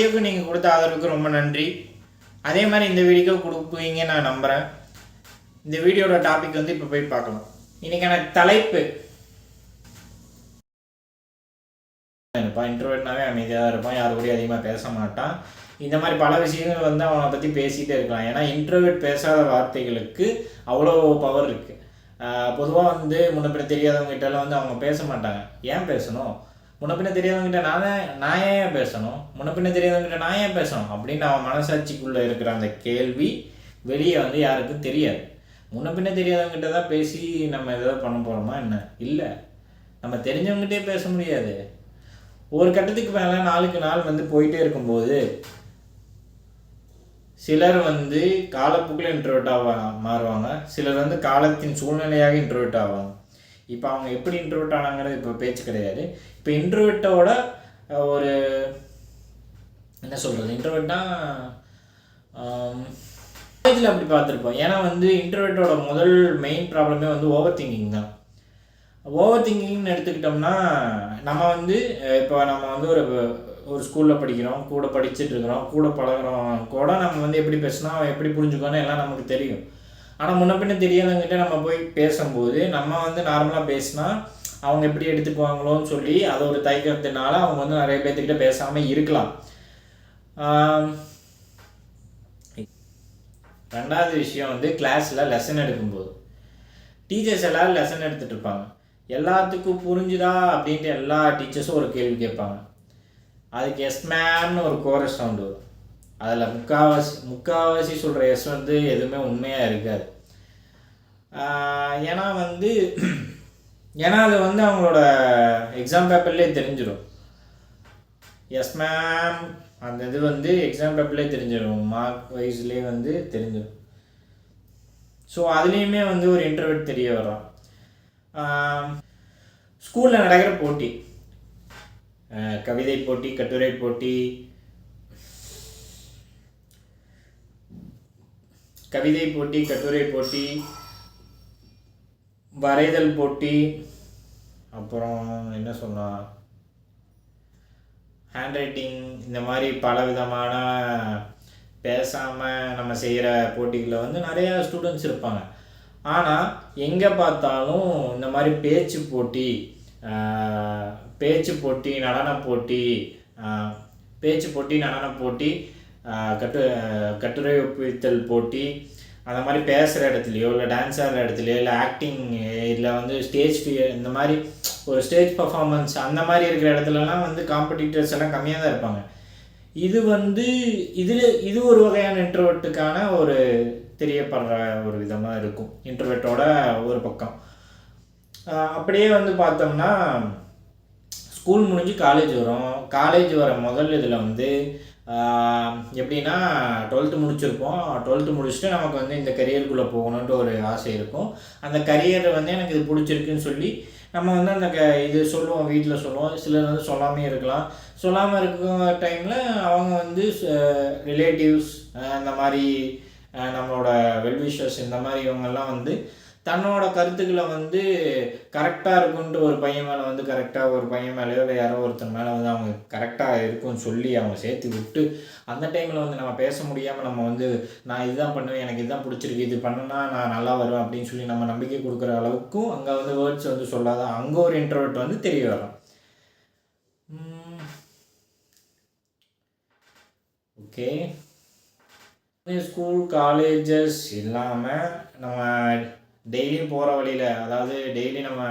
வீடியோக்கு நீங்கள் கொடுத்த ஆதரவுக்கு ரொம்ப நன்றி. அதே மாதிரி இந்த வீடியோக்கு கொடுப்பீங்கன்னு நான் நம்புகிறேன். இந்த வீடியோட டாபிக் வந்து இப்போ போய் பார்க்கலாம். இன்றைக்கான தலைப்பு இருப்பான். இன்ட்ரோவர்ட்னாவே அமைதியாக இருப்பான், யாரு கூடயும் அதிகமாக பேச மாட்டான். இந்த மாதிரி பல விஷயங்கள் வந்து அவனை பற்றி பேசிகிட்டே இருக்கலாம். ஏன்னா இன்ட்ரோவர்ட் பேசாத வார்த்தைகளுக்கு அவ்வளோ பவர் இருக்குது. பொதுவாக வந்து முன்னப்பின்ன தெரியாதவங்ககிட்டலாம் வந்து அவங்க பேச மாட்டாங்க. ஏன் பேசணும்? முன்னப்பின்ன தெரியாதவங்ககிட்ட நான் ஏன் பேசணும்? முன்னப்பின்ன தெரியாதவங்ககிட்ட நான் ஏன் பேசணும் அப்படின்னு அவன் மனசாட்சிக்குள்ளே இருக்கிற அந்த கேள்வி வெளியே வந்து யாருக்கும் தெரியாது. முன்னப்பின்ன தெரியாதவங்ககிட்ட தான் பேசி நம்ம எதாவது பண்ண போகிறோமா என்ன? இல்லை, நம்ம தெரிஞ்சவங்ககிட்டே பேச முடியாது. ஒரு கட்டத்துக்கு மேலே நாளுக்கு நாள் வந்து போயிட்டே இருக்கும்போது சிலர் வந்து காலப்போக்கில் இன்ட்ரோவர்ட்டாக மாறுவாங்க, சிலர் வந்து காலத்தின் சூழ்நிலையாக இன்ட்ரோவர்ட் ஆவாங்க. இப்போ அவங்க எப்படி இன்ட்ரோவர்ட் ஆனாங்கிறது இப்போ பேச்சு கிடையாது. இப்போ இன்ட்ரோவர்ட்டோட ஒரு என்ன சொல்கிறது, இன்ட்ரோவர்ட்னா காலேஜில் அப்படி பார்த்துருப்போம். ஏன்னா வந்து இன்ட்ரோவர்ட்டோட முதல் மெயின் ப்ராப்ளமே வந்து ஓவர் திங்கிங் தான். ஓவர் திங்கிங்னு எடுத்துக்கிட்டோம்னா நம்ம வந்து இப்போ நம்ம வந்து ஒரு ஸ்கூலில் படிக்கிறோம், கூட படிச்சுட்டு இருக்கிறோம், கூட பழகிறோம், கூட நம்ம வந்து எப்படி பேசினா அவன் எப்படி புரிஞ்சுக்கணும் எல்லாம் நமக்கு தெரியும். ஆனால் முன்ன பின்ன தெரியாதவங்ககிட்ட நம்ம போய் பேசும்போது நம்ம வந்து நார்மலாக பேசினா அவங்க எப்படி எடுத்துக்குவாங்களோன்னு சொல்லி அது ஒரு தயக்கத்தினால அவங்க வந்து நிறைய பேர்த்துக்கிட்ட பேசாமல் இருக்கலாம். ரெண்டாவது விஷயம் வந்து கிளாஸில் லெசன் எடுக்கும்போது டீச்சர்ஸ் எல்லோரும் லெசன் எடுத்துகிட்டு இருப்பாங்க. எல்லாத்துக்கும் புரிஞ்சுதா அப்படின்ட்டு எல்லா டீச்சர்ஸும் ஒரு கேள்வி கேட்பாங்க. அதுக்கு எஸ் மேம்னு ஒரு கோரஸ் சவுண்டு வரும். அதில் முக்கால்வாசி சொல்கிற எஸ் வந்து எதுவுமே உண்மையாக இருக்காது. ஏன்னா அது வந்து அவங்களோட எக்ஸாம் பேப்பர்லேயே தெரிஞ்சிடும். எஸ் மேம் அந்த இது வந்து எக்ஸாம் பேப்பர்லேயே தெரிஞ்சிடும், மார்க் வைஸ்லேயே வந்து தெரிஞ்சிடும். ஸோ அதுலேயுமே வந்து ஒரு இன்டர்வியூ தெரிய வரும். ஸ்கூலில் நடக்கிற போட்டி, கவிதை போட்டி, கட்டுரை போட்டி, கட்டுரை போட்டி, வரைதல் போட்டி, அப்புறம் என்ன சொல்லலாம், ஹேண்ட் ரைட்டிங், இந்த மாதிரி பல விதமான பேசாமல் நம்ம செய்கிற போட்டிகளில் வந்து நிறையா ஸ்டூடெண்ட்ஸ் இருப்பாங்க. ஆனால் எங்கே பார்த்தாலும் இந்த மாதிரி பேச்சு போட்டி, நடன போட்டி, கட்டுரை ஒப்புவித்தல் போட்டி, அந்த மாதிரி பேசுகிற இடத்துலையோ இல்லை டான்ஸ் ஆடுற இடத்துலையோ இல்லை ஆக்டிங் இல்லை வந்து ஸ்டேஜ் இந்த மாதிரி ஒரு ஸ்டேஜ் பர்ஃபார்மன்ஸ் அந்த மாதிரி இருக்கிற இடத்துலலாம் வந்து காம்படிட்டர்ஸ் எல்லாம் கம்மியாக தான் இருப்பாங்க. இது வந்து இது ஒரு வகையான இன்ட்ரோவர்ட்டுக்கான ஒரு தெரியப்படுற ஒரு விதமாக இருக்கும். இன்ட்ரோவர்ட்டோட ஒரு பக்கம். அப்படியே வந்து பார்த்தோம்னா ஸ்கூல் முடிஞ்சு காலேஜ் வர முதல் இதில் வந்து எப்படின்னா 12th முடிச்சிருப்போம். 12th முடிச்சுட்டு நமக்கு வந்து இந்த கரியருக்குள்ளே போகணுன்ட்டு ஒரு ஆசை இருக்கும். அந்த கரியர் வந்து எனக்கு இது பிடிச்சிருக்குன்னு சொல்லி நம்ம வந்து அந்த இது சொல்லுவோம், வீட்டில் சொல்லுவோம். சிலர் வந்து சொல்லாமே இருக்கலாம். சொல்லாமல் இருக்கிற டைமில் அவங்க வந்து ரிலேட்டிவ்ஸ், இந்த மாதிரி நம்மளோட வெல்விஷர்ஸ், இந்த மாதிரி இவங்கெல்லாம் வந்து தன்னோட கருத்துக்களை வந்து கரெக்டாக இருக்குன்ட்டு ஒரு பையன் மேலே வந்து கரெக்டாக ஒரு பையன் மேலேயோ இல்லை யாரோ ஒருத்தர் மேலே வந்து அவங்க கரெக்டாக இருக்குன்னு சொல்லி அவங்க சேர்த்து விட்டு அந்த டைமில் வந்து நம்ம பேச முடியாமல் நம்ம வந்து நான் இதுதான் பண்ணுவேன், எனக்கு இதுதான் பிடிச்சிருக்கு, இது பண்ணுனா நான் நல்லா வருவேன் அப்படின்னு சொல்லி நம்ம நம்பிக்கை கொடுக்குற அளவுக்கும் அங்கே வந்து வேர்ட்ஸ் வந்து சொல்லாத அங்கே ஒரு இன்ட்ரோவர்ட் வந்து தெரிய வரும். ஓகே, ஸ்கூல் காலேஜஸ் இல்லாமல் நம்ம டெய்லியும் போகிற வழியில், அதாவது டெய்லி நம்ம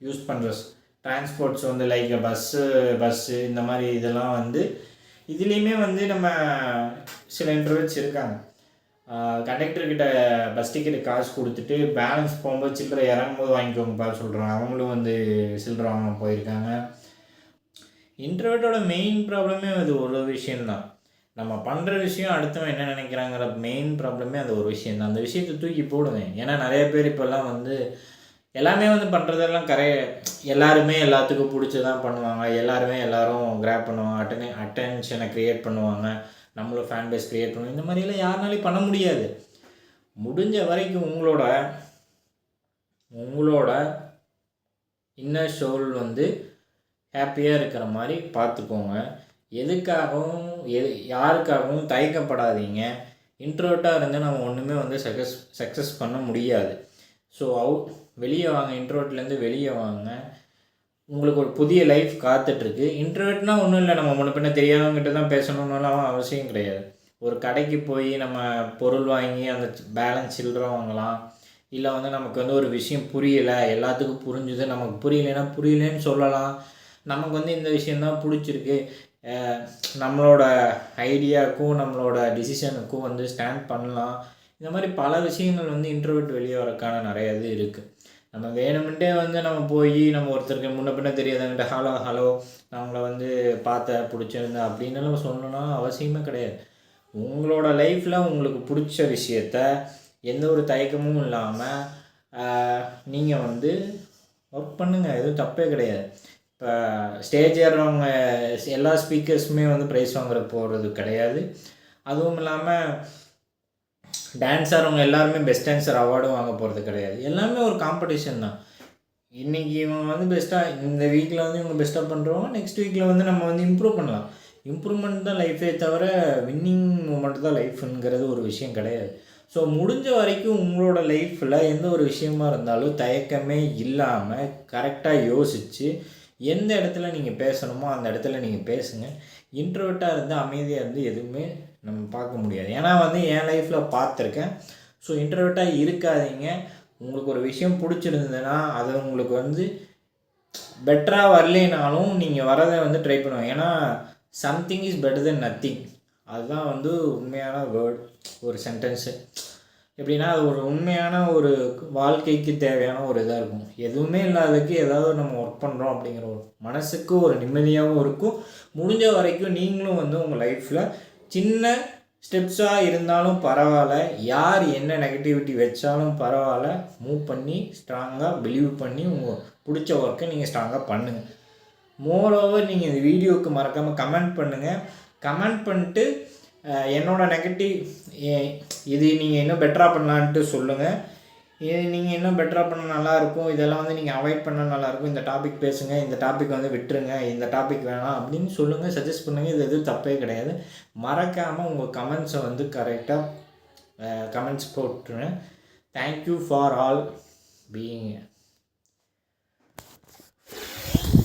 யூஸ் பண்ணுற டிரான்ஸ்போர்ட்ஸ் வந்து லைக் பஸ்ஸு இந்த மாதிரி இதெல்லாம் வந்து இதுலேயுமே வந்து நம்ம சில இன்ட்ரோவர்ட்ஸ் இருக்காங்க. கண்டக்டர்கிட்ட பஸ் டிக்கெட்டு காசு கொடுத்துட்டு பேலன்ஸ் போகும்போது சில்லறை இறங்கும்போது வாங்கிக்கோங்க பாரு சொல்கிறாங்க. அவங்களும் வந்து சில்லறை வாங்க போயிருக்காங்க. இன்ட்ரோவர்ட்டோட மெயின் ப்ராப்ளமே அது ஒரு விஷயந்தான். நம்ம பண்ணுற விஷயம் அடுத்தவன் என்ன நினைக்கிறாங்கிற மெயின் ப்ராப்ளமே அது ஒரு விஷயந்தான். அந்த விஷயத்தை தூக்கி போடுவேன். ஏன்னா நிறைய பேர் இப்போல்லாம் வந்து எல்லாமே வந்து பண்ணுறதெல்லாம் எல்லாருமே எல்லாத்துக்கும் பிடிச்சதான் பண்ணுவாங்க. எல்லோரும் கிராப் பண்ணுவாங்க, அட்டென்ஷனை க்ரியேட் பண்ணுவாங்க, நம்மளும் ஃபேன் பேஸ் க்ரியேட் பண்ணுவோம். இந்த மாதிரியெல்லாம் யாருனாலையும் பண்ண முடியாது. முடிஞ்ச வரைக்கும் உங்களோட இன்னர் சோல் வந்து ஹாப்பியாக இருக்கிற மாதிரி பார்த்துக்கோங்க. எதுக்காகவும் யாருக்காகவும் தயக்கப்படாதீங்க. இன்ட்ரோவர்ட்டாக இருந்து நம்ம ஒன்றுமே வந்து சக்ஸஸ் பண்ண முடியாது. ஸோ வெளியே வாங்க, இன்ட்ரோவர்ட்லேருந்து வெளியே வாங்க. உங்களுக்கு ஒரு புதிய லைஃப் காத்துட்ருக்கு. இன்ட்ரோவர்ட்னால் ஒன்றும் இல்லை, நம்ம முன்ன பின்ன தெரியாதவங்ககிட்ட தான் பேசணுன்னாலும் அவசியம் கிடையாது. ஒரு கடைக்கு போய் நம்ம பொருள் வாங்கி அந்த பேலன்ஸ் சில்லற வாங்கலாம். இல்லை வந்து நமக்கு வந்து ஒரு விஷயம் புரியலை, எல்லாத்துக்கும் புரிஞ்சுது, நமக்கு புரியலைன்னா புரியலேன்னு சொல்லலாம். நமக்கு வந்து இந்த விஷயந்தான் பிடிச்சிருக்கு, நம்மளோட ஐடியாவுக்கும் நம்மளோட டிசிஷனுக்கும் வந்து ஸ்டாண்ட் பண்ணலாம். இந்த மாதிரி பல விஷயங்கள் வந்து இன்ட்ரோவர்ட் வெளியே வரக்கான நிறைய இது இருக்குது. நம்ம வேணுமென்ட்டே வந்து நம்ம போய் நம்ம ஒருத்தருக்கு முன்ன பின்ன தெரியாதவங்கிட்ட ஹலோ நான் உங்களை வந்து பார்த்தேன், பிடிச்சிருந்தேன் அப்படின்னு நம்ம சொல்லணும்னா அவசியமே கிடையாது. உங்களோட லைஃப்பில் உங்களுக்கு பிடிச்ச விஷயத்த எந்த ஒரு தயக்கமும் இல்லாமல் நீங்கள் வந்து ஒர்க் பண்ணுங்கள், எதுவும் தப்பே கிடையாது. இப்போ ஸ்டேஜ் ஏறுறவங்க எல்லா ஸ்பீக்கர்ஸுமே வந்து ப்ரைஸ் வாங்குற போகிறது கிடையாது. அதுவும் இல்லாமல் டான்ஸ் ஆடுறவங்க எல்லாருமே பெஸ்ட் டான்ஸர் அவார்டும் வாங்க போகிறது கிடையாது. எல்லாமே ஒரு காம்படிஷன் தான். இன்றைக்கி இவங்க வந்து பெஸ்ட்டாக, இந்த வீக்கில் வந்து இவங்க பெஸ்ட்டாக பண்ணுறவங்க நெக்ஸ்ட் வீக்கில் வந்து நம்ம வந்து இம்ப்ரூவ் பண்ணலாம். இம்ப்ரூவ்மெண்ட் தான் லைஃபே தவிர வின்னிங் மூமெண்ட் தான் லைஃப்ங்கிறது ஒரு விஷயம் கிடையாது. ஸோ முடிஞ்ச வரைக்கும் உங்களோட லைஃப்பில் எந்த ஒரு விஷயமா இருந்தாலும் தயக்கமே இல்லாமல் கரெக்டாக யோசித்து எந்த இடத்துல நீங்கள் பேசணுமோ அந்த இடத்துல நீங்கள் பேசுங்க. இன்ட்ரோவர்ட்டாக இருந்து அமைதியாக இருந்து எதுவுமே நம்ம பார்க்க முடியாது. ஏன்னா வந்து என் லைஃப்பில் பார்த்துருக்கேன். ஸோ இன்ட்ரோவர்ட்டாக இருக்காதீங்க. உங்களுக்கு ஒரு விஷயம் பிடிச்சிருந்ததுன்னா அது உங்களுக்கு வந்து பெட்டராக வரலைனாலும் நீங்கள் வரதை வந்து ட்ரை பண்ணுவோம். ஏன்னா something is better then nothing. அதுதான் வந்து உண்மையான வேர்ட், ஒரு சென்டென்ஸு. எப்படின்னா அது ஒரு உண்மையான ஒரு வாழ்க்கைக்கு தேவையான ஒரு இதாக இருக்கும். எதுவுமே இல்லாததுக்கு ஏதாவது நம்ம ஒர்க் பண்ணுறோம் அப்படிங்கிற ஒரு மனசுக்கு ஒரு நிம்மதியாகவும் இருக்கும். முடிஞ்ச வரைக்கும் நீங்களும் வந்து உங்கள் லைஃப்பில் சின்ன ஸ்டெப்ஸாக இருந்தாலும் பரவாயில்ல, யார் என்ன நெகட்டிவிட்டி வச்சாலும் பரவாயில்ல, மூவ் பண்ணி ஸ்ட்ராங்காக பிலீவ் பண்ணி உங்கள் பிடிச்ச ஒர்க்கை நீங்கள் ஸ்ட்ராங்காக பண்ணுங்கள். மோரோவர் நீங்கள் இந்த வீடியோவுக்கு மறக்காமல் கமெண்ட் பண்ணுங்கள். கமெண்ட் பண்ணிட்டு என்னோடய நெகட்டிவ் இது நீங்கள் இன்னும் பெட்டராக பண்ணலான்ட்டு சொல்லுங்கள். இது நீங்கள் இன்னும் பெட்டராக பண்ண நல்லாயிருக்கும், இதெல்லாம் வந்து நீங்கள் அவாய்ட் பண்ணால் நல்லாயிருக்கும், இந்த டாபிக் பேசுங்க, இந்த டாபிக் வந்து விட்டுருங்க, இந்த டாபிக் வேணாம் அப்படின்னு சொல்லுங்கள், சஜஸ்ட் பண்ணுங்கள். இது எதுவும் தப்பே கிடையாது. மறக்காமல் உங்கள் கமெண்ட்ஸை வந்து கரெக்டாக கமெண்ட்ஸ் போட்டுருங்க. Thank you for all being